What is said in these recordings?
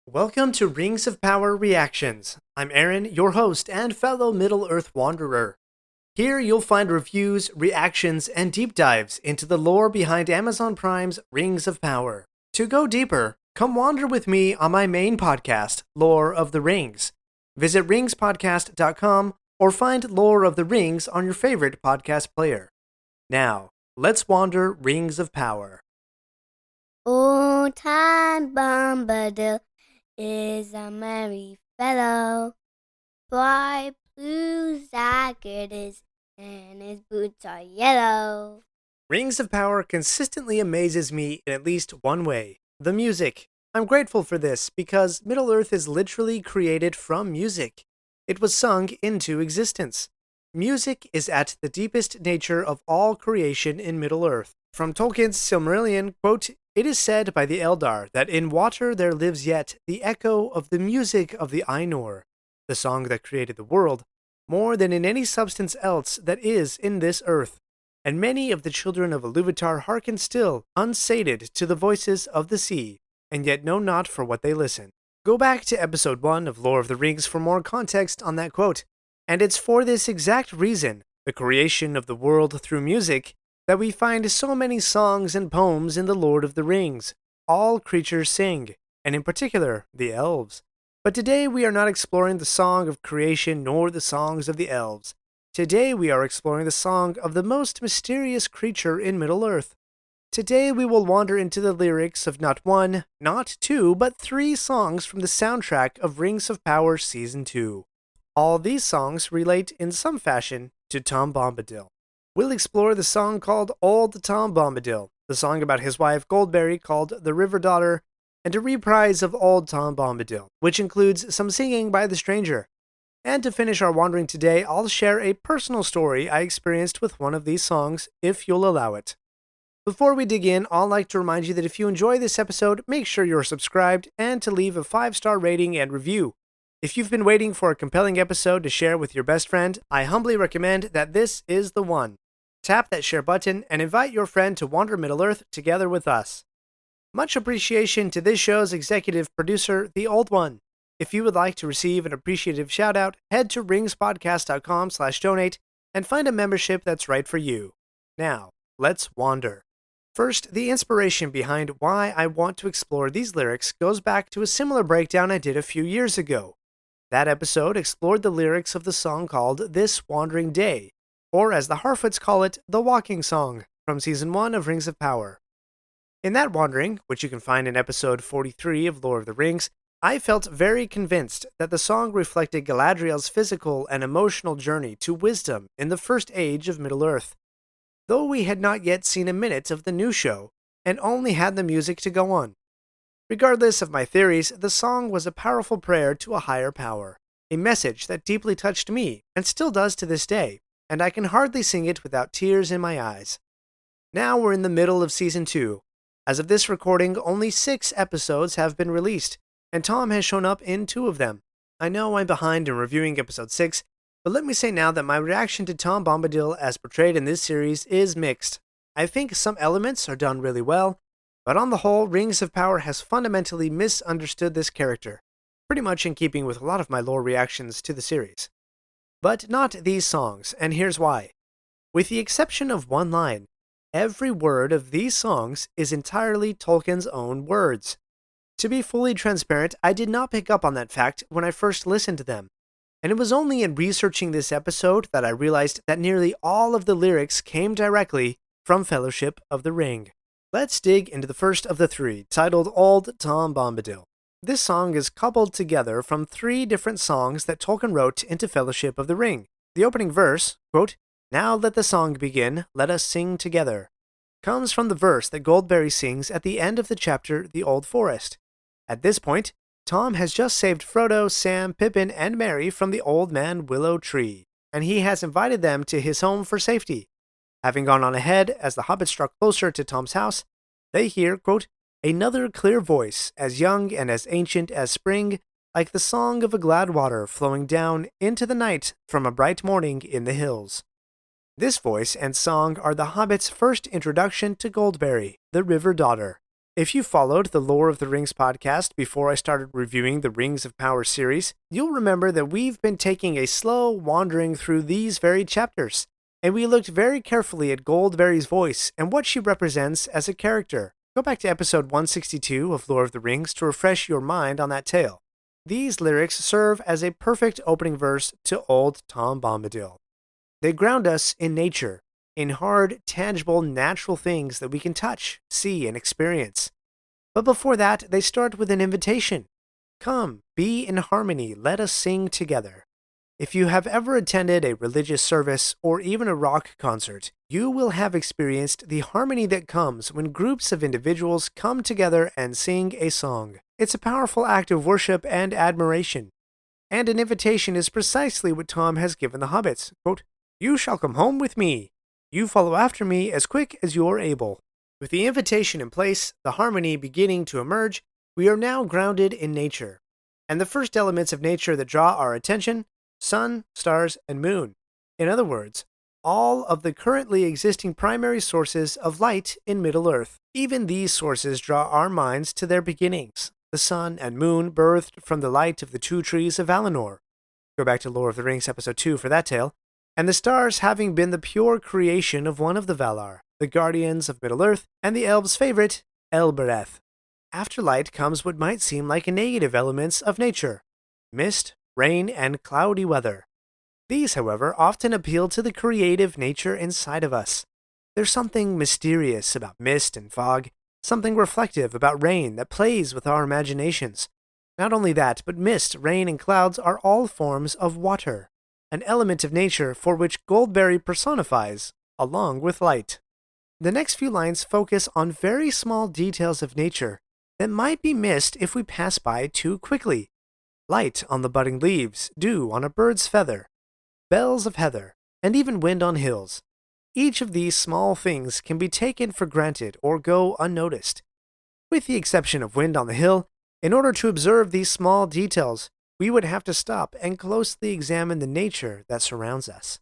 Welcome to Rings of Power Reactions. I'm Aaron, your host and fellow Middle-earth wanderer. Here you'll find reviews, reactions, and deep dives into the lore behind Amazon Prime's Rings of Power. To go deeper, come wander with me on my main podcast, Lore of the Rings. Visit ringspodcast.com or find Lore of the Rings on your favorite podcast player. Now, let's wander Rings of Power. Old Tom Bombadil is a merry fellow. Bright blue jacket is, and his boots are yellow. Rings of Power consistently amazes me in at least one way: the music. I'm grateful for this because Middle-earth is literally created from music. It was sung into existence. Music is at the deepest nature of all creation in Middle-earth. From Tolkien's Silmarillion, quote, "It is said by the Eldar that in water there lives yet the echo of the music of the Ainur, the song that created the world, more than in any substance else that is in this earth. And many of the children of Iluvatar hearken still, unsated, to the voices of the sea, and yet know not for what they listen." Go back to episode 1 of Lore of the Rings for more context on that quote. And it's for this exact reason, the creation of the world through music, that we find so many songs and poems in the Lord of the Rings. All creatures sing, and in particular, the elves. But today we are not exploring the song of creation nor the songs of the elves. Today we are exploring the song of the most mysterious creature in Middle-earth. Today we will wander into the lyrics of not one, not two, but 3 songs from the soundtrack of Rings of Power Season 2. All these songs relate in some fashion to Tom Bombadil. We'll explore the song called Old Tom Bombadil, the song about his wife Goldberry called The River Daughter, and a reprise of Old Tom Bombadil, which includes some singing by the stranger. And to finish our wandering today, I'll share a personal story I experienced with one of these songs, if you'll allow it. Before we dig in, I'd like to remind you that if you enjoy this episode, make sure you're subscribed and to leave a 5-star rating and review. If you've been waiting for a compelling episode to share with your best friend, I humbly recommend that this is the one. Tap that share button and invite your friend to wander Middle-earth together with us. Much appreciation to this show's executive producer, The Old One. If you would like to receive an appreciative shout-out, head to ringspodcast.com/donate and find a membership that's right for you. Now, let's wander. First, the inspiration behind why I want to explore these lyrics goes back to a similar breakdown I did a few years ago. That episode explored the lyrics of the song called This Wandering Day, or as the Harfoots call it, the Walking Song, from Season 1 of Rings of Power. In that wandering, which you can find in episode 43 of Lore of the Rings, I felt very convinced that the song reflected Galadriel's physical and emotional journey to wisdom in the first age of Middle-earth. Though we had not yet seen a minute of the new show, and only had the music to go on. Regardless of my theories, the song was a powerful prayer to a higher power, a message that deeply touched me, and still does to this day, and I can hardly sing it without tears in my eyes. Now we're in the middle of Season 2. As of this recording, only 6 episodes have been released, and Tom has shown up in 2 of them. I know I'm behind in reviewing episode 6, but let me say now that my reaction to Tom Bombadil as portrayed in this series is mixed. I think some elements are done really well, but on the whole, Rings of Power has fundamentally misunderstood this character, pretty much in keeping with a lot of my lore reactions to the series. But not these songs, and here's why. With the exception of one line, every word of these songs is entirely Tolkien's own words. To be fully transparent, I did not pick up on that fact when I first listened to them, and it was only in researching this episode that I realized that nearly all of the lyrics came directly from Fellowship of the Ring. Let's dig into the first of the 3, titled Old Tom Bombadil. This song is coupled together from 3 different songs that Tolkien wrote into Fellowship of the Ring. The opening verse, quote, "Now let the song begin, let us sing together," comes from the verse that Goldberry sings at the end of the chapter The Old Forest. At this point, Tom has just saved Frodo, Sam, Pippin, and Merry from the Old Man Willow Tree, and he has invited them to his home for safety. Having gone on ahead, as the hobbits struck closer to Tom's house, they hear, quote, "Another clear voice, as young and as ancient as spring, like the song of a glad water flowing down into the night from a bright morning in the hills." This voice and song are the hobbits' first introduction to Goldberry, the River Daughter. If you followed the Lore of the Rings podcast before I started reviewing the Rings of Power series, you'll remember that we've been taking a slow wandering through these very chapters, and we looked very carefully at Goldberry's voice and what she represents as a character. Go back to episode 162 of Lore of the Rings to refresh your mind on that tale. These lyrics serve as a perfect opening verse to old Tom Bombadil. They ground us in nature, in hard, tangible, natural things that we can touch, see, and experience. But before that, they start with an invitation. Come, be in harmony, let us sing together. If you have ever attended a religious service or even a rock concert, you will have experienced the harmony that comes when groups of individuals come together and sing a song. It's a powerful act of worship and admiration. And an invitation is precisely what Tom has given the hobbits. Quote, "You shall come home with me. You follow after me as quick as you are able." With the invitation in place, the harmony beginning to emerge, we are now grounded in nature. And the first elements of nature that draw our attention: sun, stars, and moon. In other words, all of the currently existing primary sources of light in Middle-earth. Even these sources draw our minds to their beginnings. The sun and moon birthed from the light of the two trees of Valinor. Go back to Lore of the Rings episode 2 for that tale. And the stars having been the pure creation of one of the Valar, the guardians of Middle-earth, and the elves' favorite, Elbereth. After light comes what might seem like negative elements of nature: mist, rain, and cloudy weather. These, however, often appeal to the creative nature inside of us. There's something mysterious about mist and fog, something reflective about rain that plays with our imaginations. Not only that, but mist, rain, and clouds are all forms of water, an element of nature for which Goldberry personifies, along with light. The next few lines focus on very small details of nature that might be missed if we pass by too quickly. Light on the budding leaves, dew on a bird's feather, bells of heather, and even wind on hills. Each of these small things can be taken for granted or go unnoticed. With the exception of wind on the hill, in order to observe these small details, we would have to stop and closely examine the nature that surrounds us.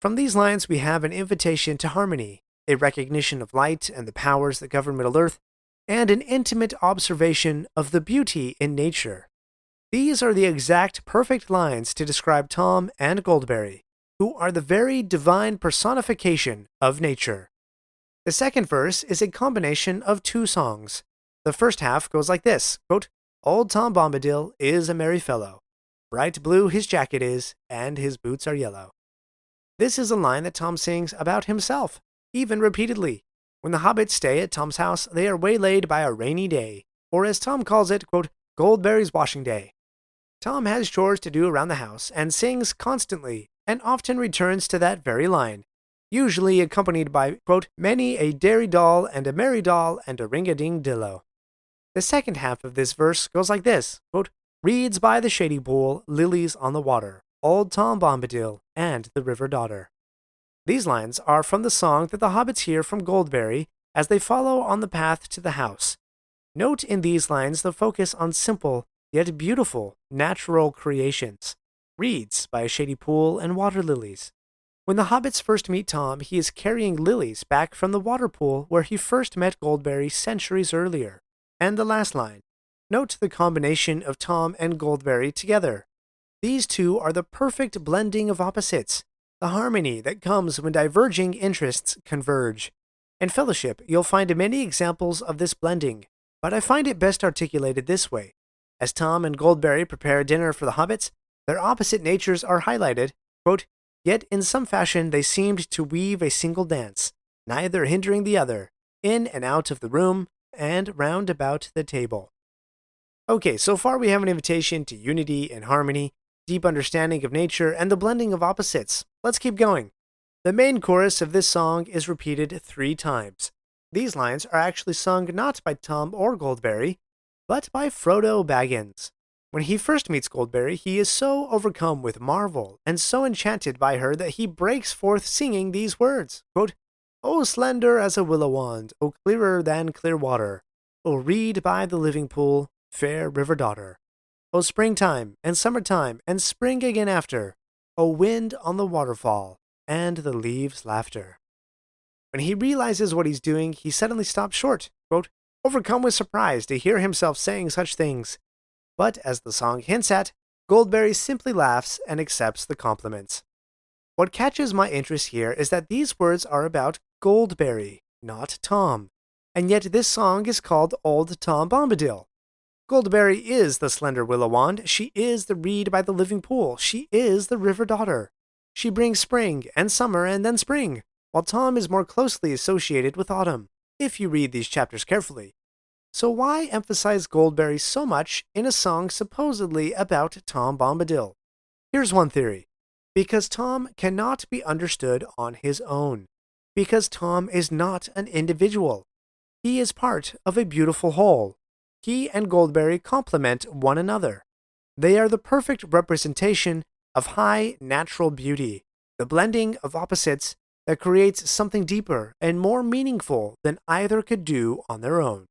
From these lines, we have an invitation to harmony, a recognition of light and the powers that govern Middle-earth, and an intimate observation of the beauty in nature. These are the exact perfect lines to describe Tom and Goldberry, who are the very divine personification of nature. The second verse is a combination of two songs. The first half goes like this, quote, "Old Tom Bombadil is a merry fellow. Bright blue his jacket is, and his boots are yellow." This is a line that Tom sings about himself, even repeatedly. When the hobbits stay at Tom's house, they are waylaid by a rainy day, or as Tom calls it, quote, "Goldberry's washing day." Tom has chores to do around the house and sings constantly, and often returns to that very line, usually accompanied by, quote, "Many a dairy doll and a merry doll and a ring-a-ding-dillo." The second half of this verse goes like this, quote, "Reeds by the shady pool, lilies on the water, old Tom Bombadil and the river daughter." These lines are from the song that the hobbits hear from Goldberry as they follow on the path to the house. Note in these lines the focus on simple, yet beautiful, natural creations: reeds by a shady pool and water lilies. When the hobbits first meet Tom, he is carrying lilies back from the water pool where he first met Goldberry centuries earlier. And the last line: note the combination of Tom and Goldberry together. These two are the perfect blending of opposites, the harmony that comes when diverging interests converge. In Fellowship, you'll find many examples of this blending, but I find it best articulated this way. As Tom and Goldberry prepare dinner for the hobbits, their opposite natures are highlighted, quote, "Yet in some fashion they seemed to weave a single dance, neither hindering the other, in and out of the room, and round about the table." Okay, so far we have an invitation to unity and harmony, deep understanding of nature, and the blending of opposites. Let's keep going. The main chorus of this song is repeated 3 times. These lines are actually sung not by Tom or Goldberry, but by Frodo Baggins. When he first meets Goldberry, he is so overcome with marvel and so enchanted by her that he breaks forth singing these words, quote, "O slender as a willow wand, O clearer than clear water, O reed by the living pool, fair river daughter, O springtime and summertime and spring again after, O wind on the waterfall and the leaves' laughter." When he realizes what he's doing, he suddenly stops short, quote, overcome with surprise to hear himself saying such things. But as the song hints at, Goldberry simply laughs and accepts the compliments. What catches my interest here is that these words are about Goldberry, not Tom, and yet this song is called Old Tom Bombadil. Goldberry is the slender willow wand, she is the reed by the living pool, she is the river daughter. She brings spring and summer and then spring, while Tom is more closely associated with autumn, if you read these chapters carefully. So why emphasize Goldberry so much in a song supposedly about Tom Bombadil? Here's one theory. Because Tom cannot be understood on his own. Because Tom is not an individual. He is part of a beautiful whole. He and Goldberry complement one another. They are the perfect representation of high natural beauty, the blending of opposites that creates something deeper and more meaningful than either could do on their own.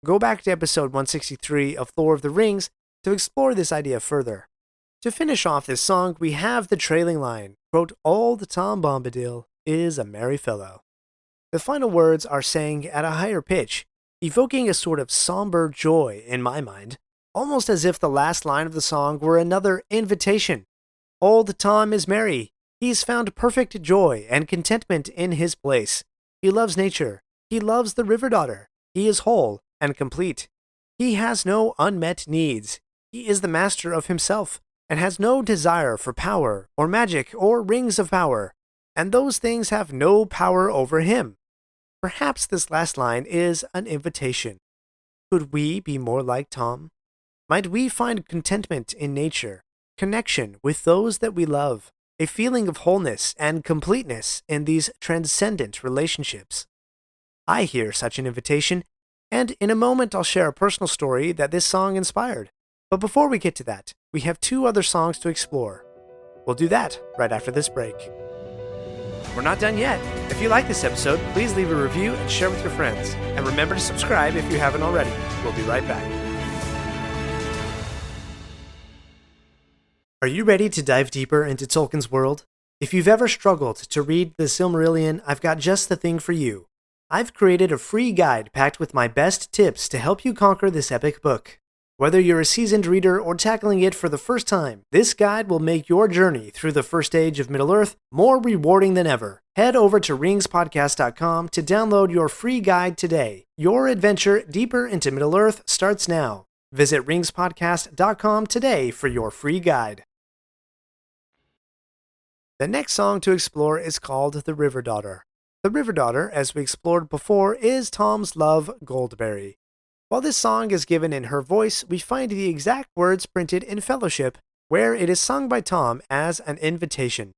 Go back to episode 163 of Lord of the Rings to explore this idea further. To finish off this song, we have the trailing line, quote, "Old Tom Bombadil is a merry fellow." The final words are sang at a higher pitch, evoking a sort of somber joy in my mind, almost as if the last line of the song were another invitation. Old Tom is merry. He's found perfect joy and contentment in his place. He loves nature. He loves the river daughter. He is whole and complete. He has no unmet needs. He is the master of himself and has no desire for power or magic or rings of power, and those things have no power over him. Perhaps this last line is an invitation. Could we be more like Tom? Might we find contentment in nature, connection with those that we love, a feeling of wholeness and completeness in these transcendent relationships? I hear such an invitation, and in a moment I'll share a personal story that this song inspired. But before we get to that, we have two other songs to explore. We'll do that right after this break. We're not done yet. If you like this episode, please leave a review and share with your friends. And remember to subscribe if you haven't already. We'll be right back. Are you ready to dive deeper into Tolkien's world? If you've ever struggled to read the Silmarillion, I've got just the thing for you. I've created a free guide packed with my best tips to help you conquer this epic book. Whether you're a seasoned reader or tackling it for the first time, this guide will make your journey through the first age of Middle-earth more rewarding than ever. Head over to ringspodcast.com to download your free guide today. Your adventure deeper into Middle-earth starts now. Visit ringspodcast.com today for your free guide. The next song to explore is called The River Daughter. The River Daughter, as we explored before, is Tom's love, Goldberry. While this song is given in her voice, we find the exact words printed in Fellowship, where it is sung by Tom as an invitation.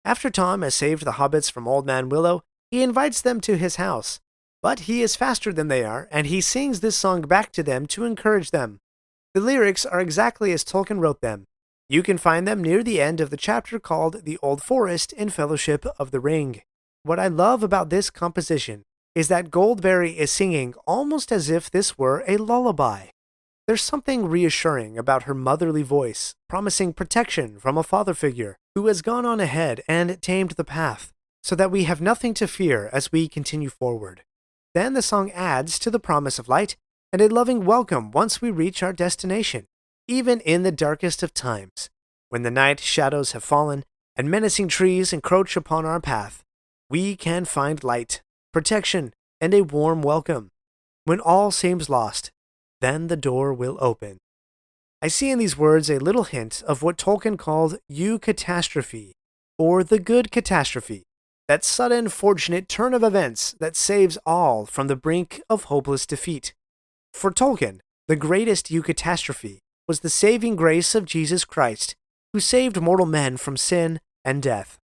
After Tom has saved the hobbits from Old Man Willow, he invites them to his house. But he is faster than they are, and he sings this song back to them to encourage them. The lyrics are exactly as Tolkien wrote them. You can find them near the end of the chapter called The Old Forest in Fellowship of the Ring. What I love about this composition is that Goldberry is singing almost as if this were a lullaby. There's something reassuring about her motherly voice, promising protection from a father figure who has gone on ahead and tamed the path, so that we have nothing to fear as we continue forward. Then the song adds to the promise of light and a loving welcome once we reach our destination, even in the darkest of times, when the night shadows have fallen and menacing trees encroach upon our path. We can find light, protection, and a warm welcome. When all seems lost, then the door will open. I see in these words a little hint of what Tolkien called eucatastrophe, or the good catastrophe, that sudden fortunate turn of events that saves all from the brink of hopeless defeat. For Tolkien, the greatest eucatastrophe was the saving grace of Jesus Christ, who saved mortal men from sin and death.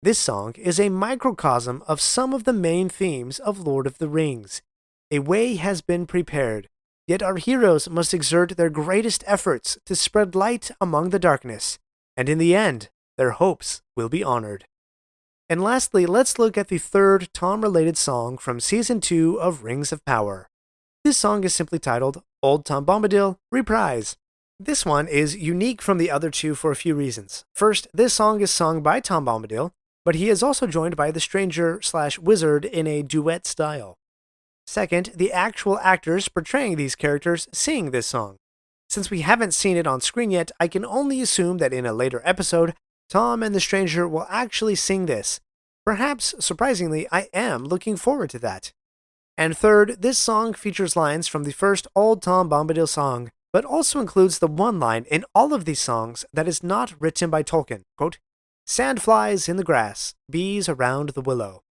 This song is a microcosm of some of the main themes of Lord of the Rings. A way has been prepared, yet our heroes must exert their greatest efforts to spread light among the darkness, and in the end, their hopes will be honored. And lastly, let's look at the third Tom-related song from Season 2 of Rings of Power. This song is simply titled Old Tom Bombadil, Reprise. This one is unique from the other two for a few reasons. First, this song is sung by Tom Bombadil, but he is also joined by the stranger/wizard in a duet style. Second, the actual actors portraying these characters sing this song. Since we haven't seen it on screen yet, I can only assume that in a later episode, Tom and the stranger will actually sing this. Perhaps, surprisingly, I am looking forward to that. And third, this song features lines from the first Old Tom Bombadil song, but also includes the one line in all of these songs that is not written by Tolkien. Quote, "Sand flies in the grass, bees around the willow."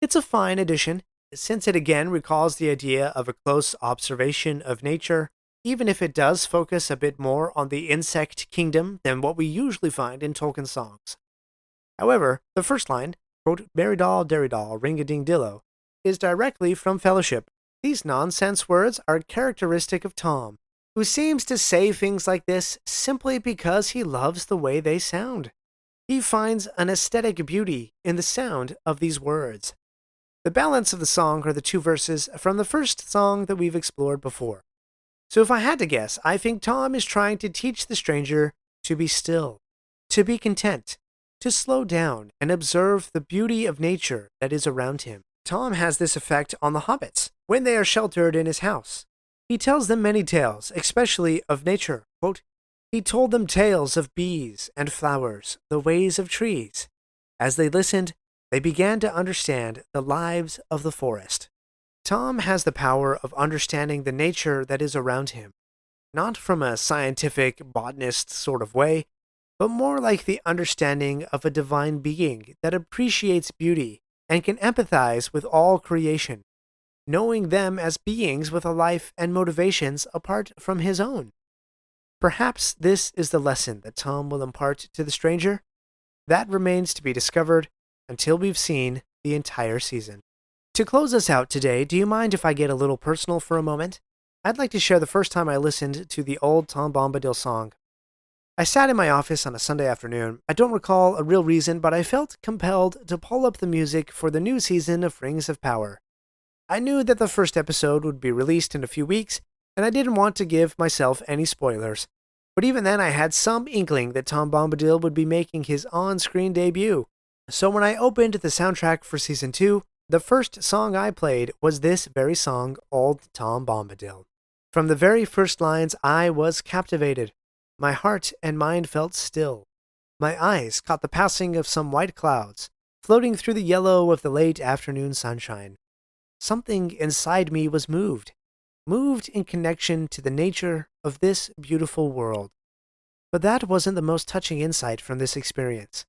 It's a fine addition, since it again recalls the idea of a close observation of nature, even if it does focus a bit more on the insect kingdom than what we usually find in Tolkien songs. However, the first line, quote, "Merry-daw, derry-daw, ring-a-ding-dillo," is directly from Fellowship. These nonsense words are characteristic of Tom, who seems to say things like this simply because he loves the way they sound. He finds an aesthetic beauty in the sound of these words. The balance of the song are the two verses from the first song that we've explored before. So if I had to guess, I think Tom is trying to teach the stranger to be still, to be content, to slow down and observe the beauty of nature that is around him. Tom has this effect on the hobbits when they are sheltered in his house. He tells them many tales, especially of nature. Quote, "He told them tales of bees and flowers, the ways of trees. As they listened, they began to understand the lives of the forest." Tom has the power of understanding the nature that is around him, not from a scientific botanist sort of way, but more like the understanding of a divine being that appreciates beauty and can empathize with all creation, knowing them as beings with a life and motivations apart from his own. Perhaps this is the lesson that Tom will impart to the stranger. That remains to be discovered until we've seen the entire season. To close us out today, do you mind if I get a little personal for a moment? I'd like to share the first time I listened to the old Tom Bombadil song. I sat in my office on a Sunday afternoon. I don't recall a real reason, but I felt compelled to pull up the music for the new season of Rings of Power. I knew that the first episode would be released in a few weeks, and I didn't want to give myself any spoilers. But even then, I had some inkling that Tom Bombadil would be making his on-screen debut. So when I opened the soundtrack for Season 2, the first song I played was this very song, Old Tom Bombadil. From the very first lines, I was captivated. My heart and mind felt still. My eyes caught the passing of some white clouds, floating through the yellow of the late afternoon sunshine. Something inside me was moved in connection to the nature of this beautiful world. But that wasn't the most touching insight from this experience.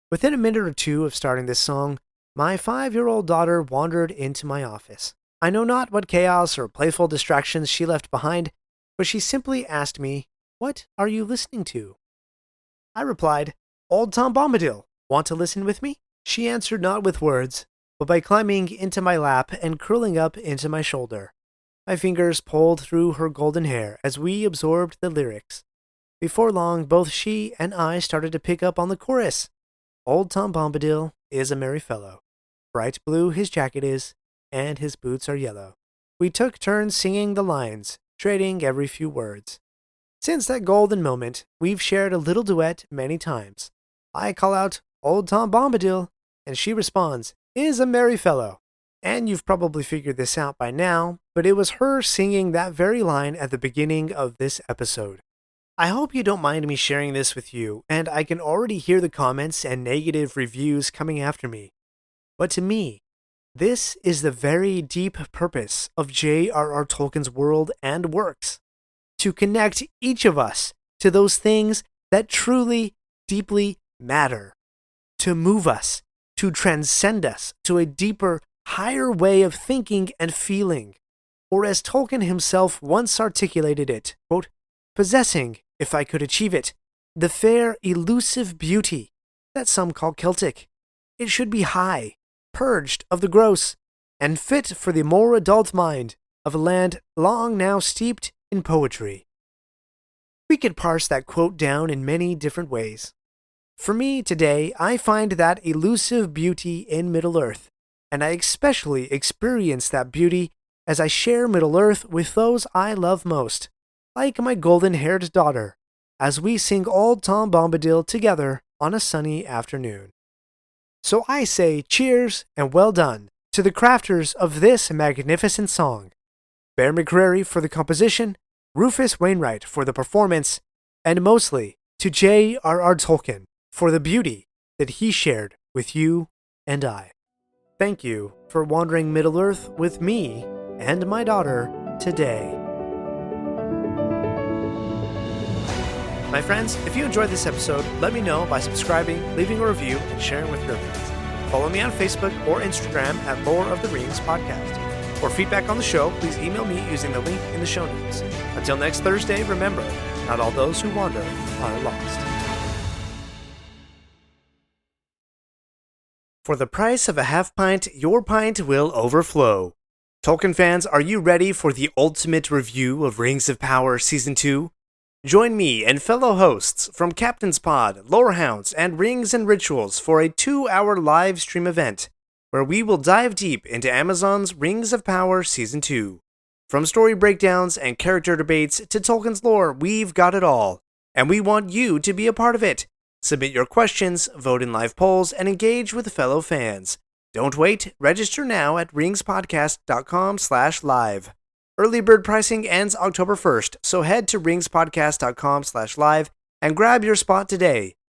Within a minute or two of starting this song, my 5-year-old daughter wandered into my office. I know not what chaos or playful distractions she left behind, but she simply asked me, "What are you listening to?" I replied, "Old Tom Bombadil. Want to listen with me?" She answered not with words, but by climbing into my lap and curling up into my shoulder. My fingers pulled through her golden hair as we absorbed the lyrics. Before long, both she and I started to pick up on the chorus. Old Tom Bombadil is a merry fellow. Bright blue his jacket is, and his boots are yellow. We took turns singing the lines, trading every few words. Since that golden moment, we've shared a little duet many times. I call out, "Old Tom Bombadil," and she responds, "Is a merry fellow." And you've probably figured this out by now, but it was her singing that very line at the beginning of this episode. I hope you don't mind me sharing this with you, and I can already hear the comments and negative reviews coming after me. But to me, this is the very deep purpose of J.R.R. Tolkien's world and works. To connect each of us to those things that truly, deeply matter. To move us, to transcend us to a deeper, higher way of thinking and feeling. Or as Tolkien himself once articulated it, quote, "Possessing, if I could achieve it, the fair, elusive beauty that some call Celtic. It should be high, purged of the gross, and fit for the more adult mind of a land long now steeped in poetry." We could parse that quote down in many different ways. For me today, I find that elusive beauty in Middle-earth, and I especially experience that beauty as I share Middle-earth with those I love most, like my golden-haired daughter, as we sing Old Tom Bombadil together on a sunny afternoon. So I say cheers and well done to the crafters of this magnificent song, Bear McCreary for the composition, Rufus Wainwright for the performance, and mostly to J.R.R. Tolkien for the beauty that he shared with you and I. Thank you for wandering Middle-earth with me and my daughter today. My friends, if you enjoyed this episode, let me know by subscribing, leaving a review, and sharing with your friends. Follow me on Facebook or Instagram at Lore of the Rings Podcast. For feedback on the show, please email me using the link in the show notes. Until next Thursday, remember, not all those who wander are lost. For the price of a half pint, your pint will overflow. Tolkien fans, are you ready for the ultimate review of Rings of Power Season 2? Join me and fellow hosts from Captain's Pod, Lorehounds, and Rings and Rituals for a 2-hour live stream event where we will dive deep into Amazon's Rings of Power Season 2. From story breakdowns and character debates to Tolkien's lore, we've got it all. And we want you to be a part of it. Submit your questions, vote in live polls, and engage with fellow fans. Don't wait, register now at ringspodcast.com/live. Early bird pricing ends October 1st, so head to ringspodcast.com/live and grab your spot today.